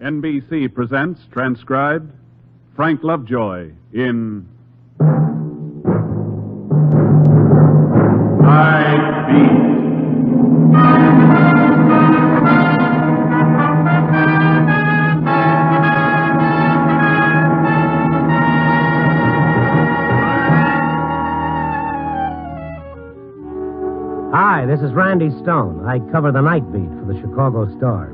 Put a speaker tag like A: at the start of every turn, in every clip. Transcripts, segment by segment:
A: NBC presents, transcribed, Frank Lovejoy in Night Beat.
B: Hi, this is Randy Stone. I cover the Night Beat for the Chicago Star.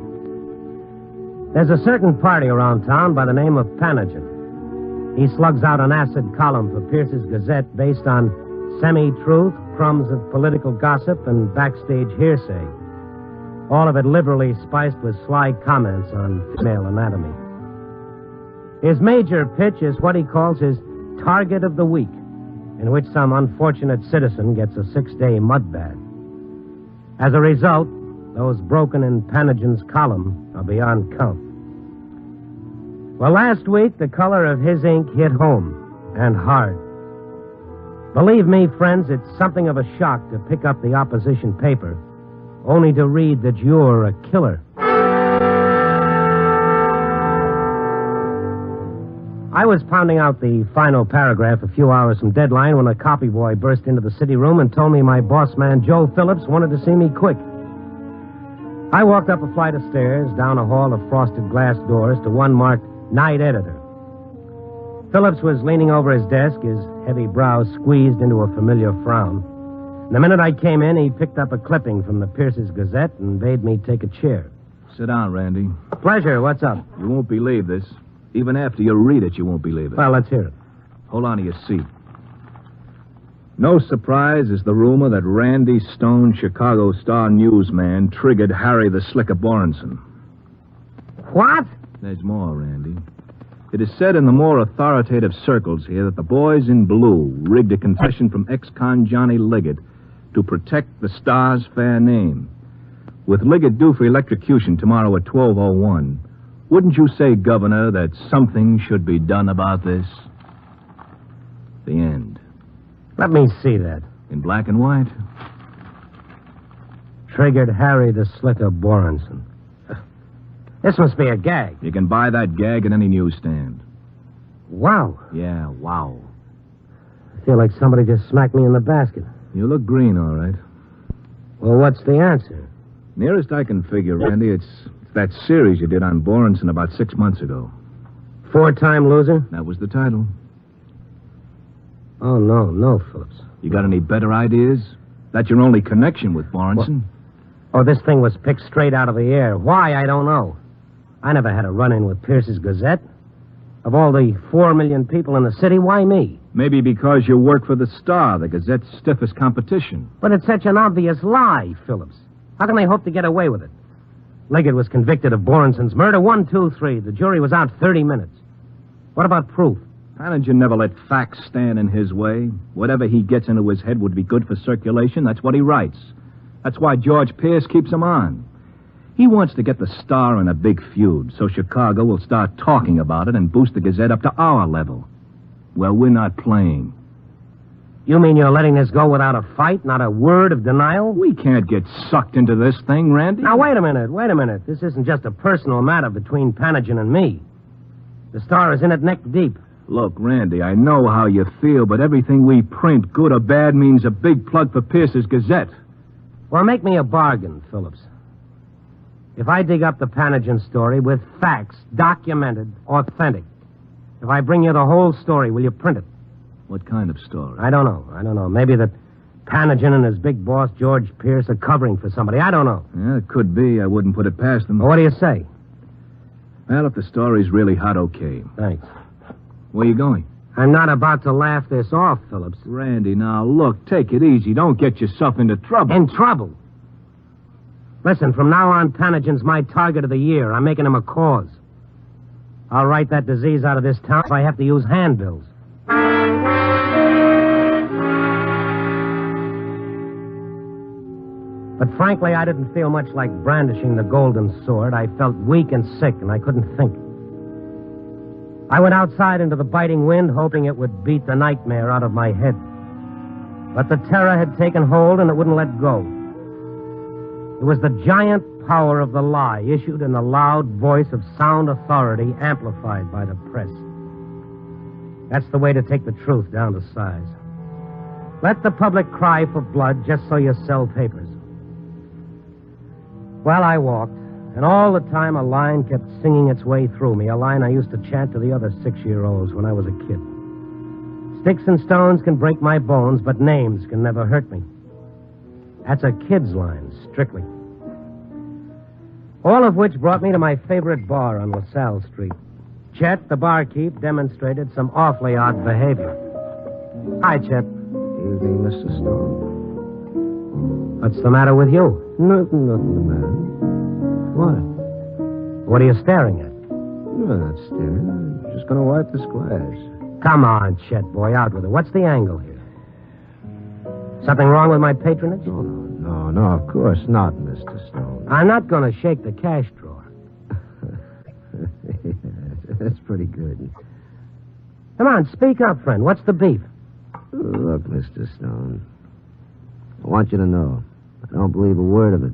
B: There's a certain party around town by the name of Panagen. He slugs out an acid column for Pierce's Gazette based on semi-truth, crumbs of political gossip, and backstage hearsay. All of it liberally spiced with sly comments on female anatomy. His major pitch is what he calls his Target of the Week, in which some unfortunate citizen gets a 6-day mud bath. As a result, those broken in Panagen's column are beyond count. Well, last week, the color of his ink hit home, and hard. Believe me, friends, it's something of a shock to pick up the opposition paper, only to read that you're a killer. I was pounding out the final paragraph a few hours from deadline when a copy boy burst into the city room and told me my boss man, Joe Phillips, wanted to see me quick. I walked up a flight of stairs, down a hall of frosted glass doors to one marked Night Editor. Phillips was leaning over his desk, his heavy brows squeezed into a familiar frown. And the minute I came in, he picked up a clipping from the Pierce's Gazette and bade me take a chair.
C: Sit down, Randy.
B: Pleasure. What's up?
C: You won't believe this. Even after you read it, you won't believe it.
B: Well, let's hear it.
C: Hold on to your seat. No surprise is the rumor that Randy Stone, Chicago Star newsman, triggered Harry the Slicker Borenson.
B: What?
C: There's more, Randy. It is said in the more authoritative circles here that the boys in blue rigged a confession from ex-con Johnny Liggett to protect the Star's fair name. With Liggett due for electrocution tomorrow at 12:01, wouldn't you say, Governor, that something should be done about this? The end.
B: Let me see that.
C: In black and white.
B: Triggered Harry the Slicker Borenson. This must be a gag.
C: You can buy that gag at any newsstand.
B: Wow.
C: Yeah, wow.
B: I feel like somebody just smacked me in the basket.
C: You look green, all right.
B: Well, what's the answer?
C: Nearest I can figure, Randy, it's that series you did on Borenson about 6 months ago.
B: 4-time loser?
C: That was the title.
B: Oh, no, Phillips.
C: You got any better ideas? That's your only connection with Borenson?
B: Oh, this thing was picked straight out of the air. Why, I don't know. I never had a run-in with Pierce's Gazette. Of all the 4 million people in the city, why me?
C: Maybe because you work for the Star, the Gazette's stiffest competition.
B: But it's such an obvious lie, Phillips. How can they hope to get away with it? Liggett was convicted of Borenson's murder. 1, 2, 3. The jury was out 30 minutes. What about proof?
C: Panagen never let facts stand in his way. Whatever he gets into his head would be good for circulation. That's what he writes. That's why George Pierce keeps him on. He wants to get the Star in a big feud, so Chicago will start talking about it and boost the Gazette up to our level. Well, we're not playing.
B: You mean you're letting this go without a fight, not a word of denial?
C: We can't get sucked into this thing, Randy.
B: Now, wait a minute. This isn't just a personal matter between Panagen and me. The Star is in it neck deep.
C: Look, Randy, I know how you feel, but everything we print, good or bad, means a big plug for Pierce's Gazette.
B: Well, make me a bargain, Phillips. If I dig up the Panagen story with facts, documented, authentic, if I bring you the whole story, will you print it?
C: What kind of story?
B: I don't know. Maybe that Panagen and his big boss, George Pierce, are covering for somebody. I don't know.
C: Yeah, it could be. I wouldn't put it past them.
B: Well, what do you say?
C: Well, if the story's really hot, okay.
B: Thanks.
C: Where you going?
B: I'm not about to laugh this off, Phillips.
C: Randy, now, look, take it easy. Don't get yourself into trouble.
B: In trouble? Listen, from now on, Panagen's my target of the year. I'm making him a cause. I'll write that disease out of this town if I have to use handbills. But frankly, I didn't feel much like brandishing the golden sword. I felt weak and sick, and I couldn't think. I went outside into the biting wind, hoping it would beat the nightmare out of my head. But the terror had taken hold, and it wouldn't let go. It was the giant power of the lie, issued in the loud voice of sound authority, amplified by the press. That's the way to take the truth down to size. Let the public cry for blood just so you sell papers. Well, I walked, and all the time a line kept singing its way through me, a line I used to chant to the other 6-year-olds when I was a kid. Sticks and stones can break my bones, but names can never hurt me. That's a kid's line, strictly. All of which brought me to my favorite bar on LaSalle Street. Chet, the barkeep, demonstrated some awfully odd behavior. Hi, Chet.
D: Evening, Mr. Stone.
B: What's the matter with you?
D: Nothing the matter. What?
B: What are you staring at?
D: No, not staring. I'm just going to wipe this glass.
B: Come on, Chet, boy, out with it. What's the angle here? Something wrong with my patronage?
D: No, of course not, Mr. Stone.
B: I'm not going to shake the cash drawer.
D: That's pretty good.
B: Come on, speak up, friend. What's the beef?
D: Look, Mr. Stone, I want you to know, I don't believe a word of it.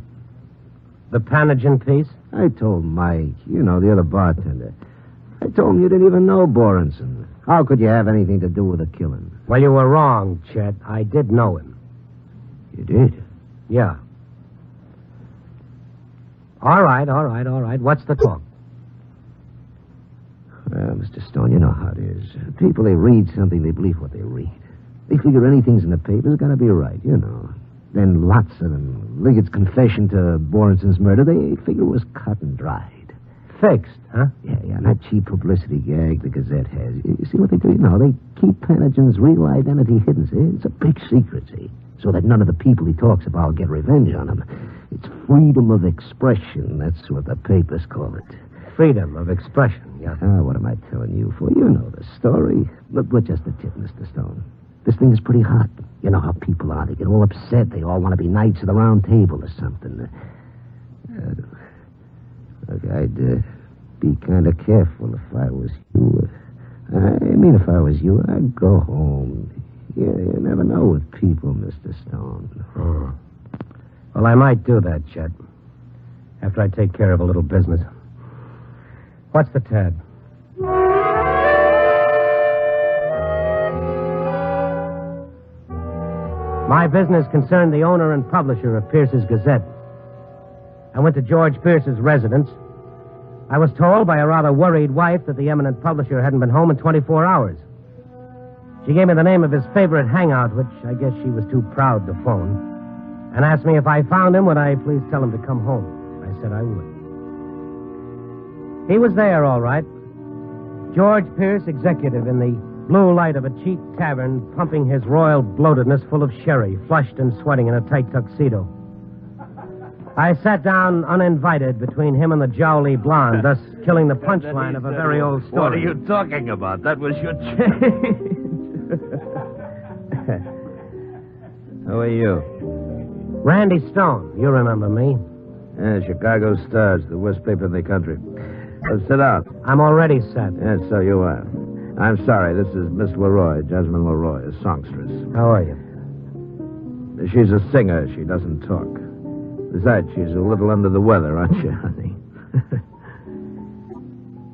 B: The Panagen piece?
D: I told Mike, the other bartender. I told him you didn't even know Borenson. How could you have anything to do with the killing?
B: Well, you were wrong, Chet. I did know him.
D: You did?
B: Yeah. All right. What's the talk?
D: Well, Mr. Stone, you know how it is. People, they read something, they believe what they read. They figure anything's in the paper's got to be right, Then lots of them. Liggett's confession to Borenson's murder, they figure it was cut and dried.
B: Fixed, huh?
D: Yeah, and that cheap publicity gag the Gazette has. You see what they do? They keep Panagen's real identity hidden, see? It's a big secret, see? So that none of the people he talks about get revenge on him. It's freedom of expression. That's what the papers call it.
B: Freedom of expression, yeah.
D: What am I telling you for? You know the story. But just a tip, Mr. Stone. This thing is pretty hot. You know how people are. They get all upset. They all want to be knights of the round table or something. Look, I'd be kind of careful if I was you. If I was you, I'd go home. You never know with people, Mr. Stone.
B: Oh. Well, I might do that, Chet. After I take care of a little business. What's the tab? My business concerned the owner and publisher of Pierce's Gazette. I went to George Pierce's residence. I was told by a rather worried wife that the eminent publisher hadn't been home in 24 hours. She gave me the name of his favorite hangout, which I guess she was too proud to phone, and asked me if I found him, would I please tell him to come home. I said I would. He was there, all right. George Pierce, executive in the blue light of a cheap tavern, pumping his royal bloatedness full of sherry, flushed and sweating in a tight tuxedo. I sat down uninvited between him and the jowly blonde, thus killing the punchline of a very old story.
E: What are you talking about? That was your change.
D: Who are you?
B: Randy Stone. You remember me.
D: Yeah, Chicago Stars, the worst paper in the country. Sit down.
B: I'm already set.
D: Yes, so you are. I'm sorry, this is Miss Leroy, Jasmine Leroy, a songstress.
B: How are you?
D: She's a singer. She doesn't talk. Besides, she's a little under the weather, aren't you, honey?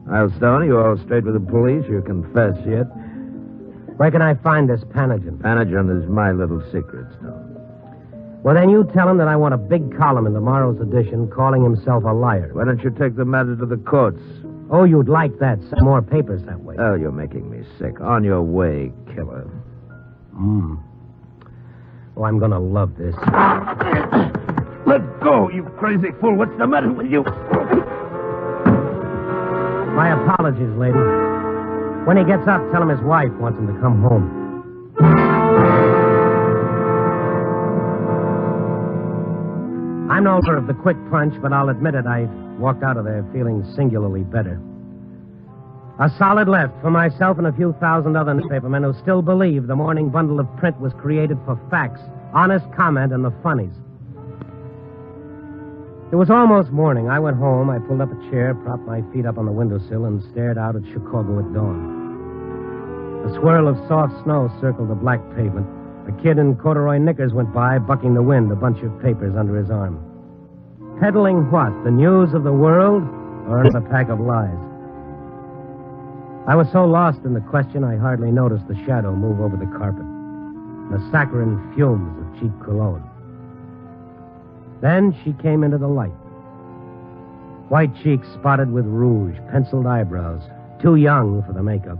D: Well, Stone, you all straight with the police? You confess yet?
B: Where can I find this Panagen?
D: Panagen is my little secret, Stone.
B: Well, then you tell him that I want a big column in tomorrow's edition calling himself a liar.
D: Why don't you take the matter to the courts?
B: Oh, you'd like that. Sell more papers that way.
D: Oh, you're making me sick. On your way, killer.
B: Oh, I'm going to love this.
E: Let go, you crazy fool. What's the matter with you?
B: My apologies, lady. When he gets up, tell him his wife wants him to come home. I'm no lover of the quick punch, but I'll admit it, I walked out of there feeling singularly better. A solid left for myself and a few thousand other newspapermen who still believe the morning bundle of print was created for facts, honest comment, and the funnies. It was almost morning. I went home. I pulled up a chair, propped my feet up on the windowsill, and stared out at Chicago at dawn. A swirl of soft snow circled the black pavement. A kid in corduroy knickers went by, bucking the wind, a bunch of papers under his arm. Peddling what? The news of the world? Or another pack of lies? I was so lost in the question, I hardly noticed the shadow move over the carpet. The saccharine fumes of cheap cologne. Then she came into the light. White cheeks spotted with rouge, penciled eyebrows, too young for the makeup.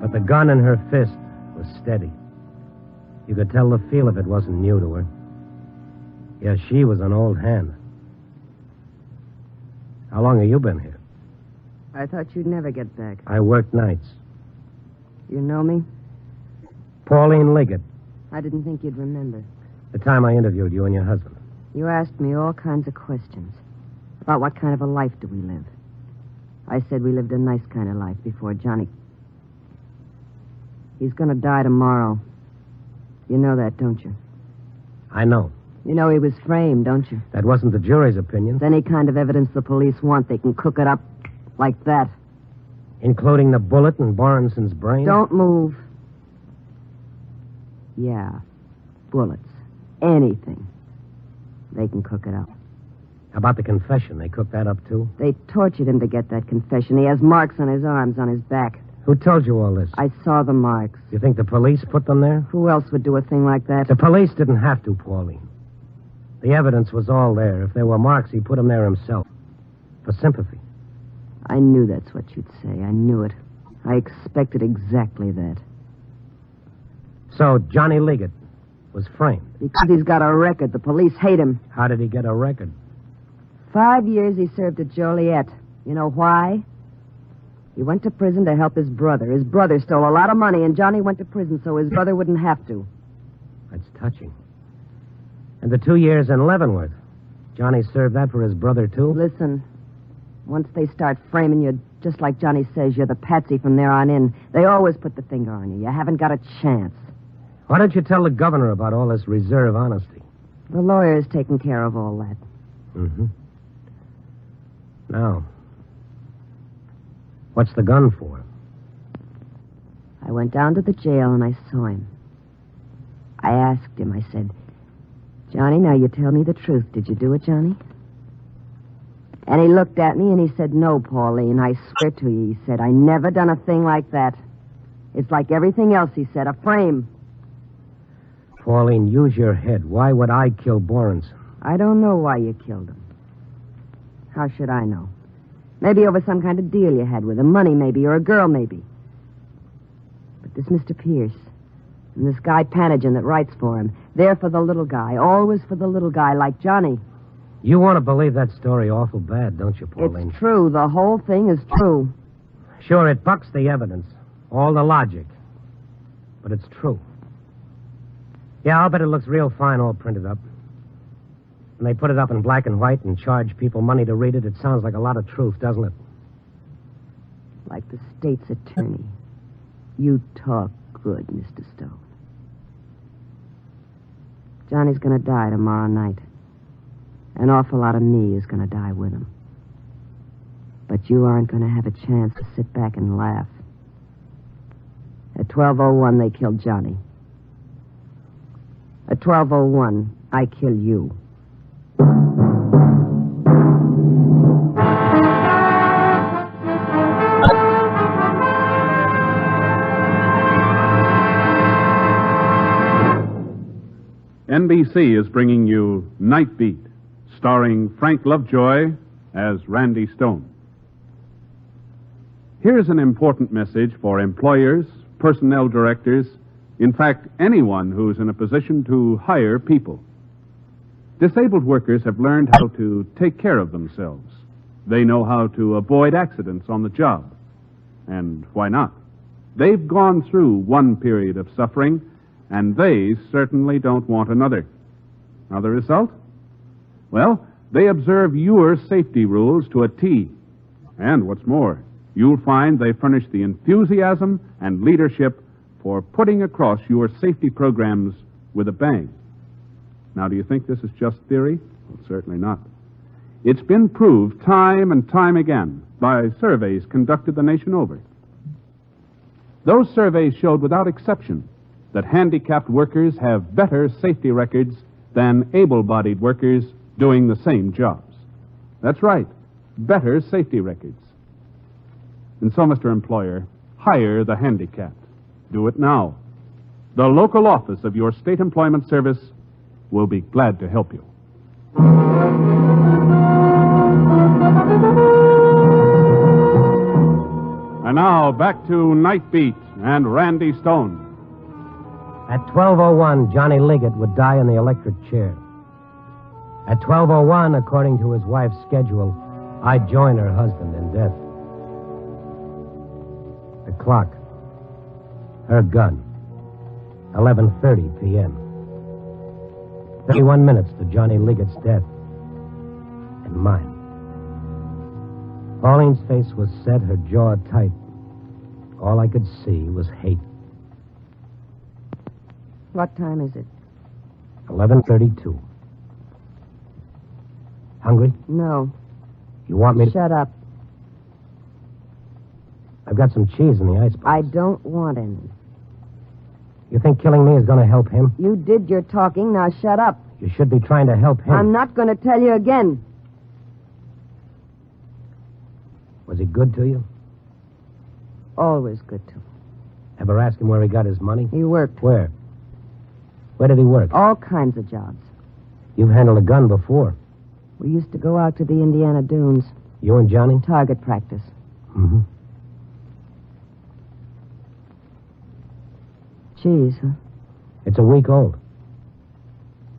B: But the gun in her fist was steady. You could tell the feel of it wasn't new to her. Yeah, she was an old hand. How long have you been here?
F: I thought you'd never get back.
B: I worked nights.
F: You know me?
B: Pauline Liggett.
F: I didn't think you'd remember.
B: The time I interviewed you and your husband.
F: You asked me all kinds of questions about what kind of a life do we live. I said we lived a nice kind of life before Johnny. He's going to die tomorrow. You know that, don't you?
B: I know.
F: You know he was framed, don't you?
B: That wasn't the jury's opinion.
F: With any kind of evidence the police want, they can cook it up like that.
B: Including the bullet in Borenson's brain?
F: Don't move. Yeah, bullets. Anything. They can cook it up.
B: How about the confession? They cooked that up, too?
F: They tortured him to get that confession. He has marks on his arms, on his back.
B: Who told you all this?
F: I saw the marks.
B: You think the police put them there?
F: Who else would do a thing like that?
B: The police didn't have to, Pauline. The evidence was all there. If there were marks, he put them there himself. For sympathy.
F: I knew that's what you'd say. I knew it. I expected exactly that.
B: So Johnny Liggett was framed.
F: Because he's got a record. The police hate him.
B: How did he get a record?
F: 5 years he served at Joliet. You know why? He went to prison to help his brother. His brother stole a lot of money, and Johnny went to prison so his brother wouldn't have to.
B: That's touching. And the 2 years in Leavenworth. Johnny served that for his brother, too?
F: Listen, once they start framing you, just like Johnny says, you're the patsy from there on in. They always put the finger on you. You haven't got a chance.
B: Why don't you tell the governor about all this reserve honesty?
F: The lawyer's taking care of all that.
B: Mm-hmm. Now, what's the gun for?
F: I went down to the jail and I saw him. I asked him, I said, Johnny, now you tell me the truth. Did you do it, Johnny? And he looked at me and he said, no, Pauline, I swear to you, he said, I never done a thing like that. It's like everything else, he said, a frame.
B: Pauline, use your head. Why would I kill Borenson?
F: I don't know why you killed him. How should I know? Maybe over some kind of deal you had with him. Money, maybe, or a girl, maybe. But this Mr. Pierce and this guy Panagen that writes for him, they're for the little guy, always for the little guy like Johnny.
B: You want to believe that story awful bad, don't you, Pauline?
F: It's true. The whole thing is true.
B: Sure, it bucks the evidence. All the logic. But it's true. Yeah, I'll bet it looks real fine all printed up. When they put it up in black and white and charge people money to read it, it sounds like a lot of truth, doesn't it?
F: Like the state's attorney. You talk good, Mr. Stone. Johnny's going to die tomorrow night. An awful lot of me is going to die with him. But you aren't going to have a chance to sit back and laugh. At 12:01, they killed Johnny. At 12:01, I kill you.
A: NBC is bringing you Night Beat, starring Frank Lovejoy as Randy Stone. Here's an important message for employers, personnel directors, in fact, anyone who's in a position to hire people. Disabled workers have learned how to take care of themselves. They know how to avoid accidents on the job. And why not? They've gone through one period of suffering, and they certainly don't want another. Now, the result? Well, they observe your safety rules to a T. And what's more, you'll find they furnish the enthusiasm and leadership for putting across your safety programs with a bang. Now, do you think this is just theory? Well, certainly not. It's been proved time and time again by surveys conducted the nation over. Those surveys showed without exception that handicapped workers have better safety records than able-bodied workers doing the same jobs. That's right, better safety records. And so, Mr. Employer, hire the handicapped. Do it now. The local office of your state employment service will be glad to help you. And now, back to Night Beat and Randy Stone.
B: At 12:01, Johnny Liggett would die in the electric chair. At 12:01, according to his wife's schedule, I'd join her husband in death. The clock. Her gun. 11:30 p.m. 31 minutes to Johnny Liggett's death. And mine. Pauline's face was set, her jaw tight. All I could see was hate.
F: What time is it?
B: 11:32. Hungry?
F: No.
B: You want me to...
F: Shut up.
B: I've got some cheese in the icebox.
F: I don't want any.
B: You think killing me is going to help him?
F: You did your talking, now shut up.
B: You should be trying to help him.
F: I'm not going to tell you again.
B: Was he good to you?
F: Always good to me.
B: Ever ask him where he got his money?
F: He worked.
B: Where? Where did he work?
F: All kinds of jobs.
B: You've handled a gun before.
F: We used to go out to the Indiana Dunes.
B: You and Johnny?
F: Target practice.
B: Mm-hmm.
F: Cheese, huh?
B: It's a week old.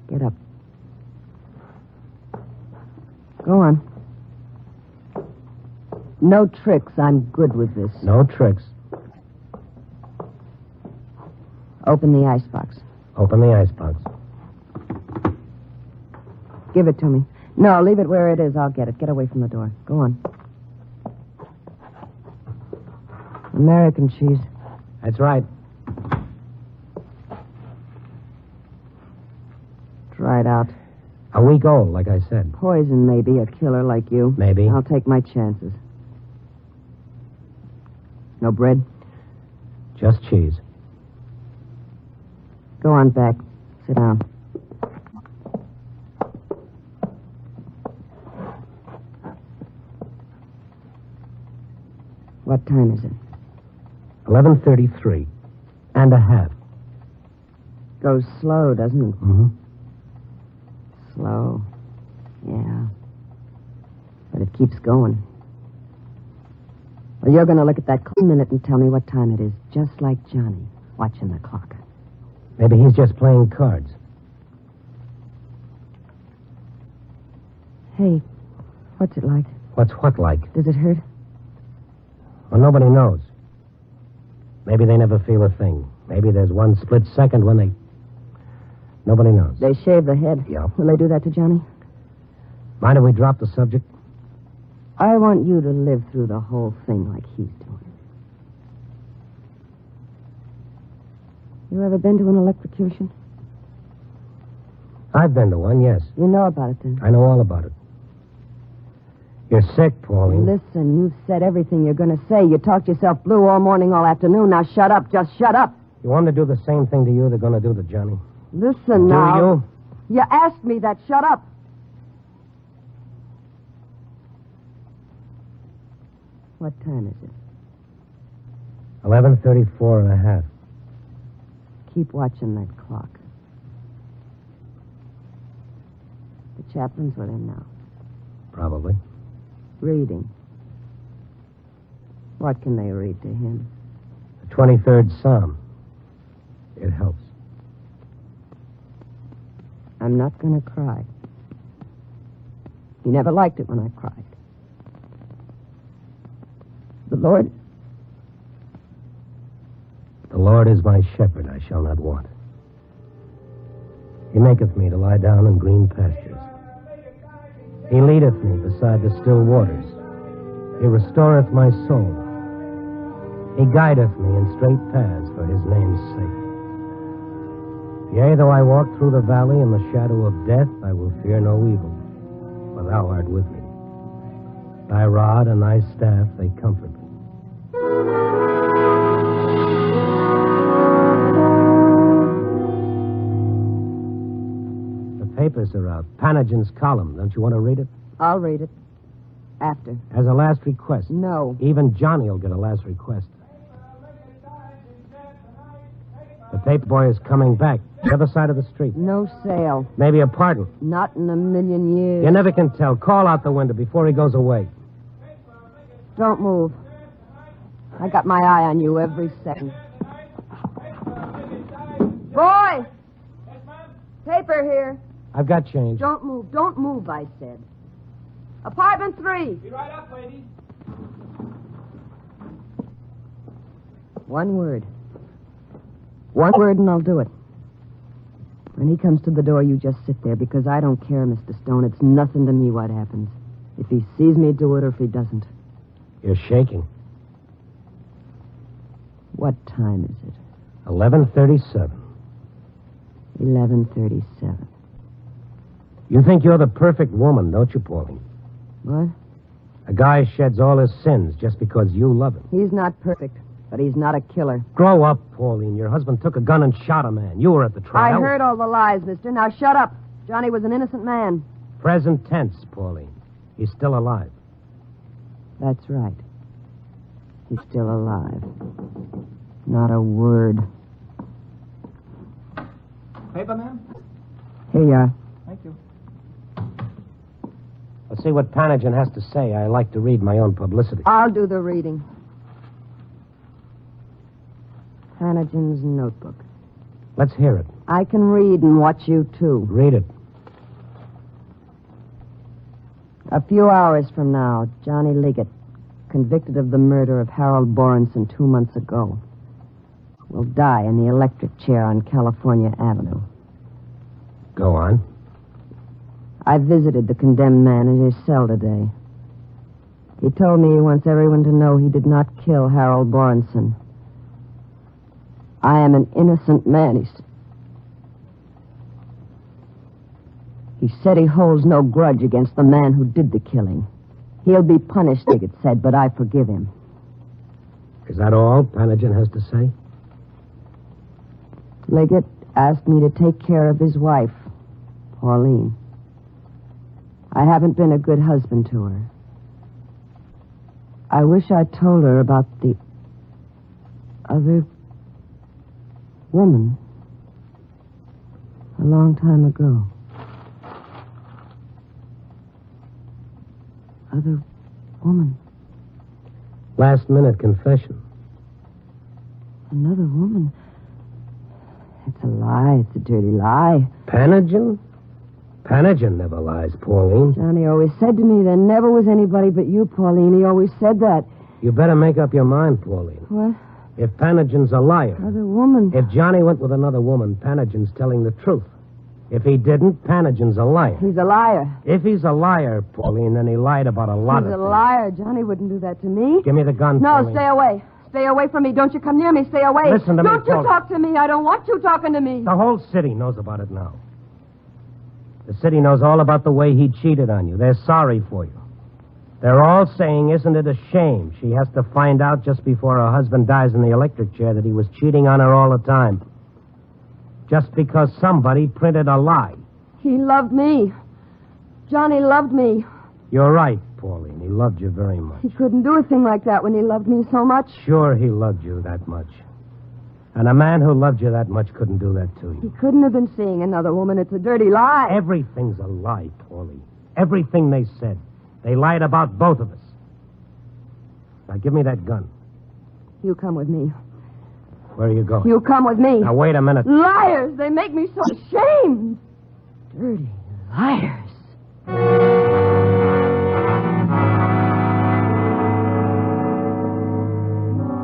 F: Get up. Go on. No tricks. I'm good with this.
B: No tricks.
F: Open the icebox.
B: Open the icebox.
F: Give it to me. No, leave it where it is. I'll get it. Get away from the door. Go on. American cheese.
B: That's right.
F: Dried out.
B: A week old, like I said.
F: Poison, maybe. A killer like you.
B: Maybe.
F: I'll take my chances. No bread?
B: Just cheese.
F: Go on back. Sit down. What time is it?
B: 11:33. And a half.
F: Goes slow, doesn't it?
B: Mm-hmm.
F: Slow. Yeah. But it keeps going. Well, you're going to look at that minute and tell me what time it is, just like Johnny, watching the clock.
B: Maybe he's just playing cards.
F: Hey, what's it like?
B: What's what like?
F: Does it hurt?
B: Well, nobody knows. Maybe they never feel a thing. Maybe there's one split second when they... Nobody knows.
F: They shave the head.
B: Yeah.
F: Will they do that to Johnny?
B: Mind if we drop the subject?
F: I want you to live through the whole thing like he's doing. You ever been to an electrocution?
B: I've been to one, yes.
F: You know about it, then?
B: I know all about it. You're sick, Pauline.
F: Listen, you've said everything you're going to say. You talked yourself blue all morning, all afternoon. Now shut up. Just shut up.
B: You want them to do the same thing to you they're going to do to Johnny?
F: Listen now.
B: Do you?
F: You asked me that. Shut up. What time is it?
B: 11:34 and a half.
F: Keep watching that clock. The chaplain's with him now.
B: Probably.
F: Reading. What can they read to him?
B: The 23rd Psalm. It helps.
F: I'm not going to cry. You never liked it when I cried. The Lord...
B: The Lord is my shepherd, I shall not want. He maketh me to lie down in green pastures. He leadeth me beside the still waters. He restoreth my soul. He guideth me in straight paths for his name's sake. Yea, though I walk through the valley in the shadow of death, I will fear no evil, for thou art with me. Thy rod and thy staff, they comfort me. The papers papers are out. Panagin's column. Don't you want to read it?
F: I'll read it. After.
B: As a last request.
F: No.
B: Even Johnny will get a last request. The tape boy is coming back. The other side of the street.
F: No sale.
B: Maybe a pardon.
F: Not in a million years.
B: You never can tell. Call out the window before he goes away.
F: Don't move. I got my eye on you every second. Boy! Paper here.
B: I've got change.
F: Don't move. Don't move, I said. Apartment 3.
G: Be right up, lady.
F: One word. One word and I'll do it. When he comes to the door, you just sit there, because I don't care, Mr. Stone. It's nothing to me what happens. If he sees me do it or if he doesn't.
B: You're shaking.
F: What time is it?
B: 11:37.
F: 11:37.
B: You think you're the perfect woman, don't you, Pauline?
F: What?
B: A guy sheds all his sins just because you love him.
F: He's not perfect, but he's not a killer.
B: Grow up, Pauline. Your husband took a gun and shot a man. You were at the trial.
F: I heard all the lies, mister. Now shut up. Johnny was an innocent man.
B: Present tense, Pauline. He's still alive.
F: That's right. He's still alive. Not a word.
G: Paper, ma'am?
F: Here you are.
G: Thank you.
B: Let's see what Panagin has to say. I like to read my own publicity.
F: I'll do the reading. Panagin's notebook.
B: Let's hear it.
F: I can read and watch you, too.
B: Read it.
F: A few hours from now, Johnny Liggett, convicted of the murder of Harold Borenson 2 months ago, will die in the electric chair on California Avenue.
B: Go on.
F: I visited the condemned man in his cell today. He told me he wants everyone to know he did not kill Harold Borenson. I am an innocent man, he said. He said he holds no grudge against the man who did the killing. He'll be punished, Liggett said, but I forgive him.
B: Is that all Panagin has to say?
F: Liggett asked me to take care of his wife, Pauline. I haven't been a good husband to her. I wish I'd told her about the other woman a long time ago. Other woman.
B: Last minute confession.
F: Another woman. It's a lie. It's a dirty lie.
B: Panagin? Panagin never lies, Pauline.
F: Johnny always said to me there never was anybody but you, Pauline. He always said that.
B: You better make up your mind, Pauline.
F: What?
B: If Panagin's a liar,
F: Other woman.
B: if Johnny went with another woman, Panagin's telling the truth. If he didn't, Panagin's a liar.
F: He's a liar.
B: If he's a liar, Pauline, then he lied about a lot
F: He's
B: of
F: a
B: things.
F: liar. Johnny wouldn't do that to me.
B: Give me the gun,
F: No,
B: Pauline.
F: stay away. Stay away from me. Don't you come near me. Stay away.
B: Listen to me,
F: Don't you
B: Pauline.
F: talk to me. I don't want you talking to me.
B: The whole city knows about it now. The city knows all about the way he cheated on you. They're sorry for you. They're all saying, isn't it a shame she has to find out just before her husband dies in the electric chair that he was cheating on her all the time? Just because somebody printed a lie.
F: He loved me. Johnny loved me.
B: You're right, Pauline. He loved you very much.
F: He couldn't do a thing like that when he loved me so much.
B: Sure, he loved you that much. And a man who loved you that much couldn't do that to
F: He
B: you.
F: couldn't have been seeing another woman. It's a dirty lie.
B: Everything's a lie, Pauline. Everything they said. They lied about both of us. Now, give me that gun.
F: You come with me.
B: Where are you going?
F: You come with me.
B: Now, wait a minute.
F: Liars! They make me so ashamed. Dirty liars.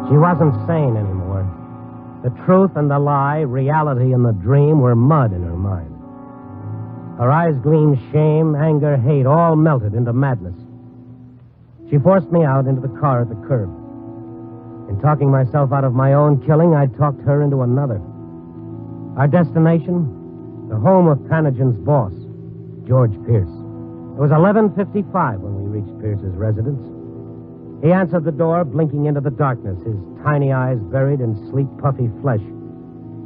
B: She wasn't sane anymore. The truth and the lie, reality and the dream were mud in her mind. Her eyes gleamed shame, anger, hate, all melted into madness. She forced me out into the car at the curb. In talking myself out of my own killing, I talked her into another. Our destination? The home of Panagin's boss, George Pierce. It was 11:55 when we reached Pierce's residence. He answered the door, blinking into the darkness, his tiny eyes buried in sleek, puffy flesh.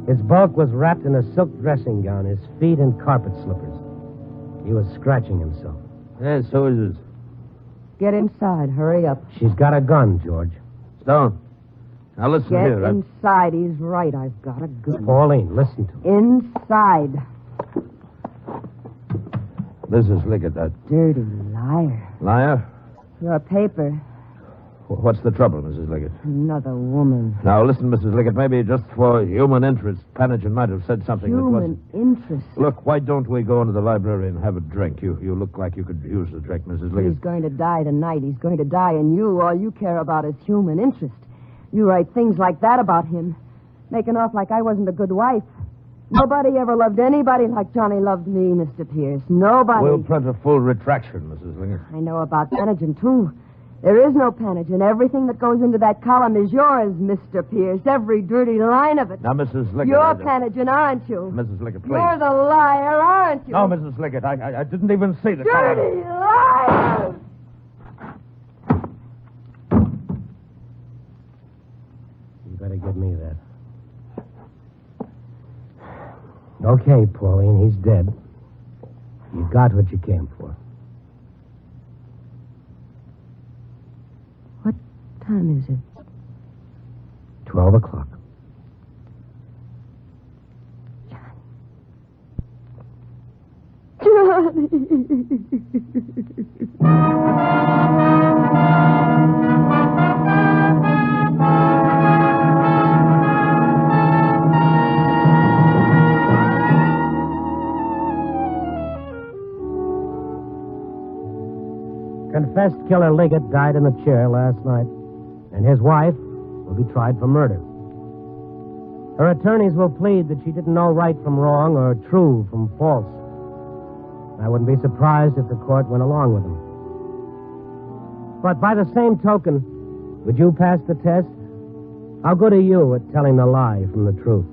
B: His bulk was wrapped in a silk dressing gown, his feet in carpet slippers. He was scratching himself.
D: Yeah, so is it.
F: Get inside. Hurry up.
B: She's got a gun, George.
D: Stone. Now listen
F: Get
D: here.
F: inside. He's right. I've got a gun.
B: Pauline, listen to me.
F: Inside.
D: Mrs. Liggett, that
F: Dirty liar.
D: liar.
F: Your paper.
D: What's the trouble, Mrs. Liggett?
F: Another woman.
D: Now, listen, Mrs. Liggett, maybe just for human interest, Panagen might have said something that wasn't...
F: Human interest.
D: Look, why don't we go into the library and have a drink? You look like you could use the drink, Mrs. Liggett.
F: He's going to die tonight. He's going to die, and all you care about is human interest. You write things like that about him, making off like I wasn't a good wife. Nobody ever loved anybody like Johnny loved me, Mr. Pierce. Nobody.
D: We'll print a full retraction, Mrs. Liggett.
F: I know about Panagen, too. There is no Panagen. Everything that goes into that column is yours, Mr. Pierce. Every dirty line of it.
D: Now, Mrs. Liggett...
F: You're Panagen, aren't you?
D: Mrs. Liggett, please.
F: You're the liar, aren't you?
D: No, Mrs. Liggett, I didn't even see the
F: Dirty liar!
B: You better give me that. Okay, Pauline, he's dead. You got what you came for.
F: What time is it?
B: 12 o'clock. Confessed killer Liggett died in the chair last night, and his wife will be tried for murder. Her attorneys will plead that she didn't know right from wrong or true from false. I wouldn't be surprised if the court went along with them. But by the same token, would you pass the test? How good are you at telling the lie from the truth?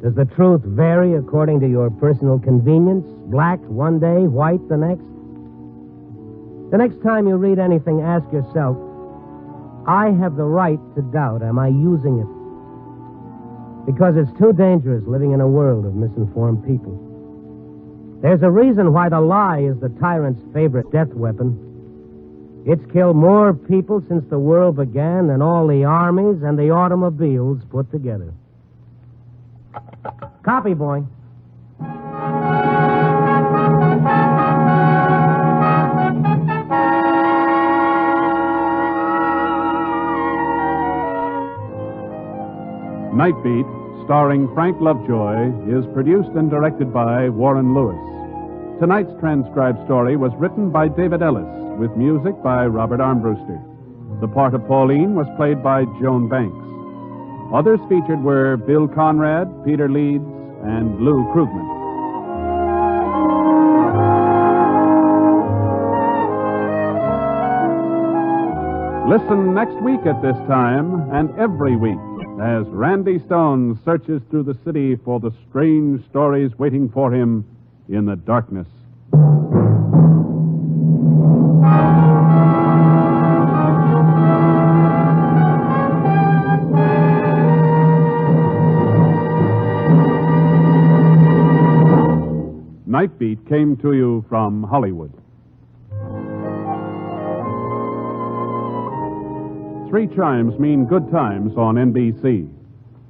B: Does the truth vary according to your personal convenience? Black one day, white the next? The next time you read anything, ask yourself, I have the right to doubt. Am I using it? Because it's too dangerous living in a world of misinformed people. There's a reason why the lie is the tyrant's favorite death weapon. It's killed more people since the world began than all the armies and the automobiles put together. Copy, boy.
A: Night Beat, starring Frank Lovejoy, is produced and directed by Warren Lewis. Tonight's transcribed story was written by David Ellis, with music by Robert Armbruster. The part of Pauline was played by Joan Banks. Others featured were Bill Conrad, Peter Leeds, and Lou Krugman. Listen next week at this time and every week as Randy Stone searches through the city for the strange stories waiting for him in the darkness. Night Beat came to you from Hollywood. 3 chimes mean good times on NBC.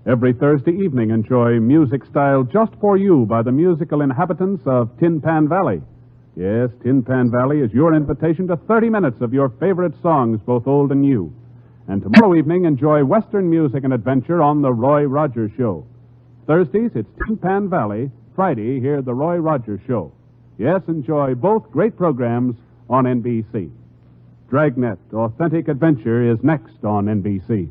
A: Every Thursday evening, enjoy music style just for you by the musical inhabitants of Tin Pan Valley. Yes, Tin Pan Valley is your invitation to 30 minutes of your favorite songs, both old and new. And tomorrow evening, enjoy Western music and adventure on The Roy Rogers Show. Thursdays, it's Tin Pan Valley. Friday, hear The Roy Rogers Show. Yes, enjoy both great programs on NBC. Dragnet Authentic Adventure is next on NBC.